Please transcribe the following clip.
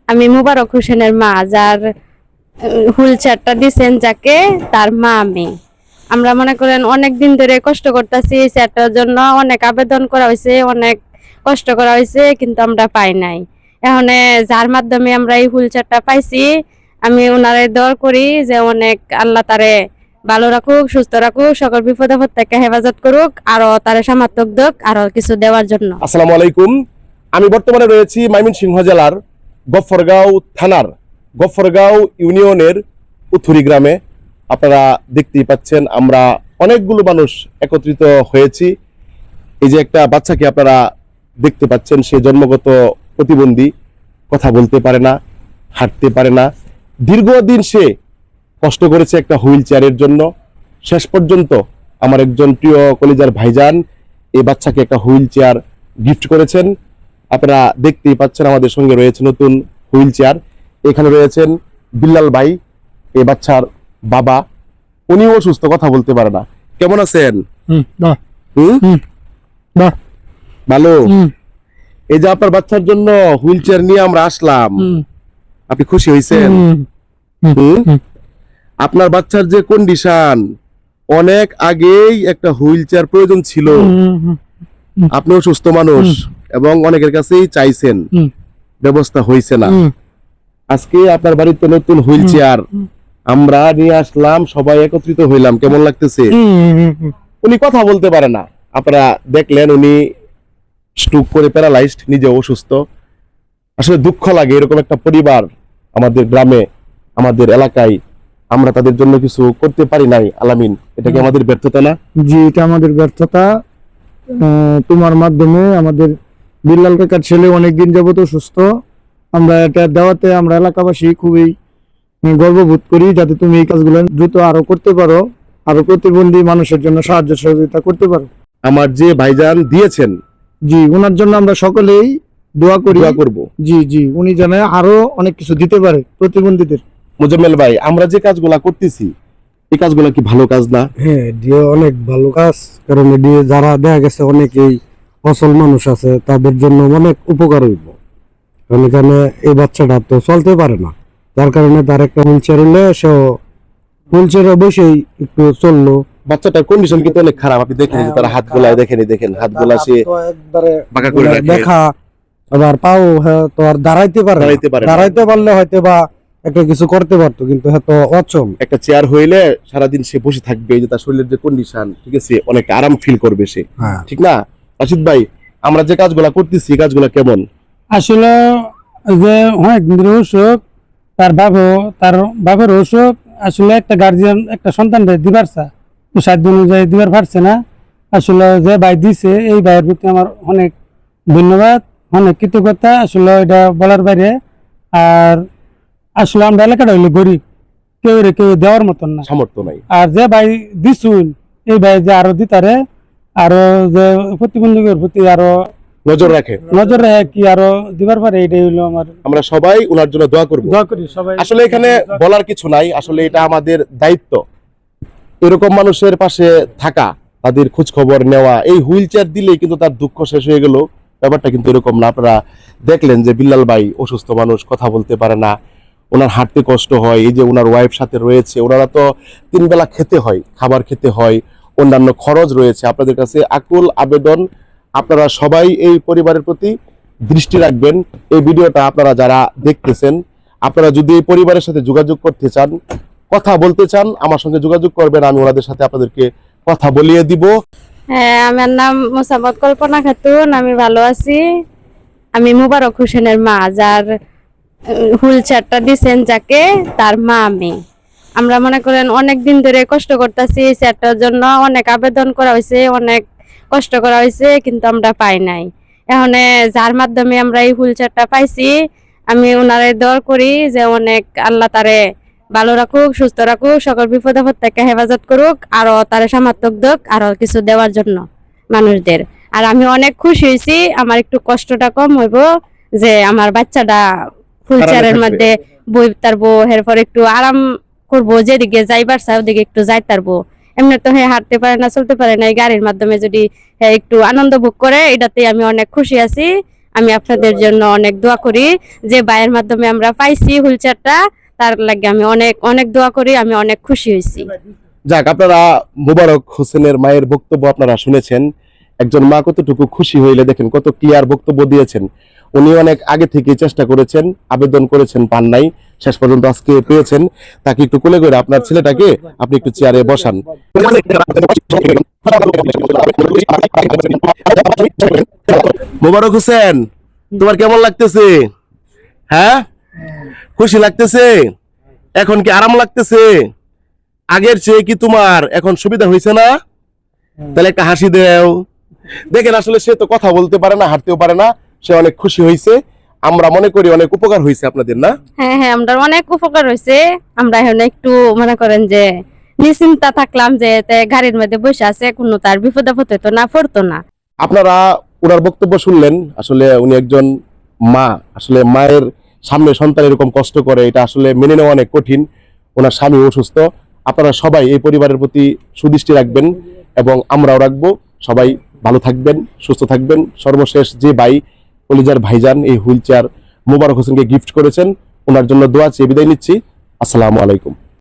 আমি মুবারক হোসেনের মা, যার হুইল চেয়ারটা দিচ্ছেন যাকে, তার মা আমি। আমরা মনে করেন অনেক দিন ধরে কষ্ট করতেছি এই চেয়ারটার জন্য, অনেক আবেদন করা হয়েছে, অনেক কষ্ট করা হয়েছে, কিন্তু আমরা পাই নাই। এখন যার মাধ্যমে আমরা এই হুইল চেয়ারটা পাইছি, আমি ওনারে দোয়া করি যে অনেক আল্লাহ তারে ভালো রাখুক, সুস্থ রাখুক, সকল বিপদ আপদ থেকে হেফাজত করুক, আরো তারে সামর্থ্য দিক আরো কিছু দেওয়ার জন্য। আসসালামু আলাইকুম। আমি বর্তমানে রয়েছি ময়মনসিংহ জেলার গফরগাঁও থানার গফরগাঁও ইউনিয়নের উথুরি গ্রামে। আপনারা দেখতেই পাচ্ছেন আমরা অনেকগুলো মানুষ একত্রিত হয়েছি। এই যে একটা বাচ্চাকে আপনারা দেখতে পাচ্ছেন, সে জন্মগত প্রতিবন্ধী, কথা বলতে পারে না, হাঁটতে পারে না। দীর্ঘদিন সে কষ্ট করেছে একটা হুইল চেয়ারের জন্য। শেষ পর্যন্ত আমার একজন প্রিয় কলিজার ভাইজান এই বাচ্চাকে একটা হুইল চেয়ার গিফট করেছেন। আপনারা দেখতেই পাচ্ছেন আমাদের সঙ্গে রয়েছে নতুন হুইল চেয়ার। এখানে রয়েছেন বিল্লাল ভাই, এই বাচ্চার বাবা। উনিও অসুস্থ, কথা বলতে পারে না। কেমন আছেন? ভালো। এই যে আপনার বাচ্চার জন্য হুইল চেয়ার নিয়ে আমরা আসলাম, আপনি খুশি হয়েছেন? আপনার বাচ্চার যে কন্ডিশন, অনেক আগেই একটা হুইল চেয়ার প্রয়োজন ছিল। আপনিও সুস্থ মানুষ এবং অনেকের কাছেই চাইছেন, ব্যবস্থা হয়েছে না। আজকে আপনার বাড়িতে নতুন হুইল চেয়ার আমরা নিয়ে আসলাম, সবাই একত্রিত হইলাম। কেমন লাগতেছে? উনি কথা বলতে পারে না, আপনারা দেখলেন উনি স্ট্রোক করে প্যারালাইজড, নিজে অসুস্থ। আসলে দুঃখ লাগে, এরকম একটা পরিবার আমাদের গ্রামে, আমাদের এলাকায়, আমরা তাদের জন্য কিছু করতে পারি নাই। আলামিন, এটা কি আমাদের ব্যর্থতা না? জি, এটা আমাদের ব্যর্থতা। তোমার মাধ্যমে আমাদের বিল্লাল কাকার ছেলে অনেকদিন যাবত অসুস্থ। আমরা এটা দেওয়াতে আমরা এলাকাবাসী খুবই গর্ববোধ করি, যাতে তুমি এই কাজগুলো দ্রুত আরো করতে পারো, আরো প্রতিবন্ধী মানুষের জন্য সাহায্য সহযোগিতা করতে পারো। আমার যে ভাইজান দিয়েছেন, জি, ওনার জন্য আমরা সকলেই দোয়া করব। জি জি, উনি যেন আরো অনেক কিছু দিতে পারে প্রতিবন্ধীদের। মুজাম্মেল ভাই, আমরা যে কাজগুলা করতেছি এই কাজগুলা কি ভালো কাজ না? হ্যাঁ, দিয়ে অনেক ভালো কাজ, কারণ দিয়ে যারা দেখা গেছে অনেকেই অসল মানুষ আছে, তাদের জন্য অনেক উপকার হইব। কারণ এখানে এই বাচ্চাটা তো চলতে পারে না, যার কারণে তার একটা হুইল চেয়ার হলে সে হুইল চেয়ারে বসেই একটু চললো। বাচ্চাটার কন্ডিশন কিন্তু অনেক খারাপ। আপনি দেখেন যে তার হাতগুলা দেখেন হাতগুলা সে একবারে বাঁকা করে রাখে। দেখা আবার পাও তো আর দাঁড়াইতে পারলে হয়তো বা একটা কিছু করতে পারতো, কিন্তু হয়তো অচল। একটা চেয়ার হইলে সারাদিন সে বসে থাকবে, যে তার শরীরের যে কন্ডিশন, ঠিক আছে, অনেক আরাম ফিল করবে সে, ঠিক না? রাশিদ ভাই, আমরা যে কাজগুলা করতেছি এই কাজগুলা কেমন? আসলে যে অনেক অসুখ, তার বাবার অসুখ, আসলে একটা গার্জিয়ান একটা সন্তানদের দিবার চা তো সাধ্য অনুযায়ী দিবার পারছে না। আসলে যে ভাই দিছে, এই ভাইয়ের প্রতি আমার অনেক ধন্যবাদ, অনেক কৃতজ্ঞতা। আসলে এটা বলার বাইরে। আর আসলে আমরা এলাকাটা হইলে গরিব, কেউ দেওয়ার মতন না, সামর্থ্য নাই। আর যে ভাই দিছুন, এই ভাই যে আরো দিতারে, আরো যে প্রতিবন্ধীদের প্রতি আরো নজর রাখে কি আরো দিবার পারে, এটাই হইলো আমার। আমরা সবাই ওনার জন্য দোয়া করব। সবাই। আসলে এখানে বলার কিছু নাই, আসলে এটা আমাদের দায়িত্ব, এরকম মানুষের পাশে থাকা, তাদের খোঁজ খবর নেওয়া। এই হুইল চেয়ার দিলেই কিন্তু তার দুঃখ শেষ হয়ে গেল, ব্যাপারটা কিন্তু এরকম না। আপনারা দেখলেন যে বিল্লাল ভাই অসুস্থ মানুষ, কথা বলতে পারে না, ওনার হাঁটতে কষ্ট হয়। এই যে ওনার ওয়াইফ সাথে রয়েছে, ওনারা তো 3 বেলা খেতে হয়, খাবার খেতে হয়, অন্যান্য খরচ রয়েছে। আপনাদের কাছে আকুল আবেদন, আপনারা সবাই এই পরিবারের প্রতি দৃষ্টি রাখবেন। এই ভিডিওটা আপনারা যারা দেখতেছেন, আপনারা যদি এই পরিবারের সাথে যোগাযোগ করতে চান, কথা বলতে চান, আমার সঙ্গে যোগাযোগ করবেন, আমি ওনাদের সাথে আপনাদেরকে কথা বলিয়ে দিব। হ্যাঁ, আমার নাম মোসাম্মদ কল্পনা খাতুন, আমি ভালো আছি। আমি মুবারক হোসেনের মা, যার হুইল চেয়ারটা দিচ্ছেন যাকে, তার মা আমি। আমরা মনে করেন অনেক দিন ধরে কষ্ট করতেছি এই চেয়ারটার জন্য, অনেক আবেদন করা হয়েছে, অনেক কষ্ট করা হয়েছে, কিন্তু আমরা পাই নাই। এখন যার মাধ্যমে আমরা এই হুইল চেয়ারটা পাইছি, আমি ওনারে দোয়া করি যে অনেক আল্লাহ তারে ভালো রাখুক, সুস্থ রাখুক, সকল বিপদ আপদ থেকে হেফাজত করুক, আরো তারে সামর্থ্য দিক আরো কিছু দেওয়ার জন্য মানুষদের। আর আমি অনেক খুশি হয়েছি, আমার একটু কষ্টটা কম হইব, যে আমার বাচ্চাটা হুইল চেয়ারের মধ্যে বই তারবো, এরপর একটু আরাম করবো, যেদিকে যাইবার চাই ওদিকে একটু যাই তারবো। এমনি তো হাঁটতে পারে না, চলতে পারে না, এই গাড়ির মাধ্যমে যদি একটু আনন্দ ভোগ করে, এটাতে আমি অনেক খুশি আছি। আমি আপনাদের জন্য অনেক দোয়া করি, যে ভাইয়ের মাধ্যমে আমরা পাইছি হুইল চেয়ারটা, তার লাগে আমি অনেক অনেক দোয়া করি, আমি অনেক খুশি হয়েছি। যাক, আপনারা মোবারক হোসেনের মায়ের বক্তব্য আপনারা শুনেছেন। একজন মা কতটুকু খুশি হইলে দেখেন, কত ক্লিয়ার বক্তব্য দিয়েছেন। উনি অনেক আগে থেকে চেষ্টা করেছেন, আবেদন করেছেন, পান নাই, শেষ পর্যন্ত আজকে পেয়েছেন। তাকে একটু কোলে করে আপনার ছেলেটাকে আপনি একটু চেয়ারে বসান। মোবারক হোসেন, তোমার কেমন লাগতেছে? হ্যাঁ, খুশি লাগতেছে? এখন কি আরাম লাগতেছে? আগের চেয়ে কি তোমার এখন সুবিধা হয়েছে না? তাহলে একটা হাসি দেও। দেখেন, আসলে সে তো কথা বলতে পারে না, হাঁটতেও পারে না, সে অনেক খুশি হয়েছে। আমরা মনে করি অনেক উপকার হয়েছে আপনাদের, না? হ্যাঁ হ্যাঁ, আমরা অনেক উপকার হয়েছে। আমরা এখন একটু মনে করেন যে নিশ্চিন্তা থাকলাম, যে এতে গাড়ির মধ্যে বসে আছে, কোনো তার বিপদ আপদ হতো না, পড়তো না। আপনারা ওনার বক্তব্য শুনলেন। আসলে উনি একজন মা, আসলে মায়ের সামনে সন্তান এরকম কষ্ট করে, এটা আসলে মেনে নেওয়া অনেক কঠিন। ওনার স্বামী অসুস্থ। আপনারা সবাই এই পরিবারের প্রতি সুদৃষ্টি রাখবেন এবং আমরাও রাখবো। সবাই ভালো থাকবেন, সুস্থ থাকবেন। সর্বশেষ যে ভাই, কলিজার ভাইজান এই হুইল চেয়ার মোবারক হোসেনকে গিফট করেছেন, ওনার জন্য দোয়া চেয়ে বিদায় নিচ্ছি। আসসালামু আলাইকুম।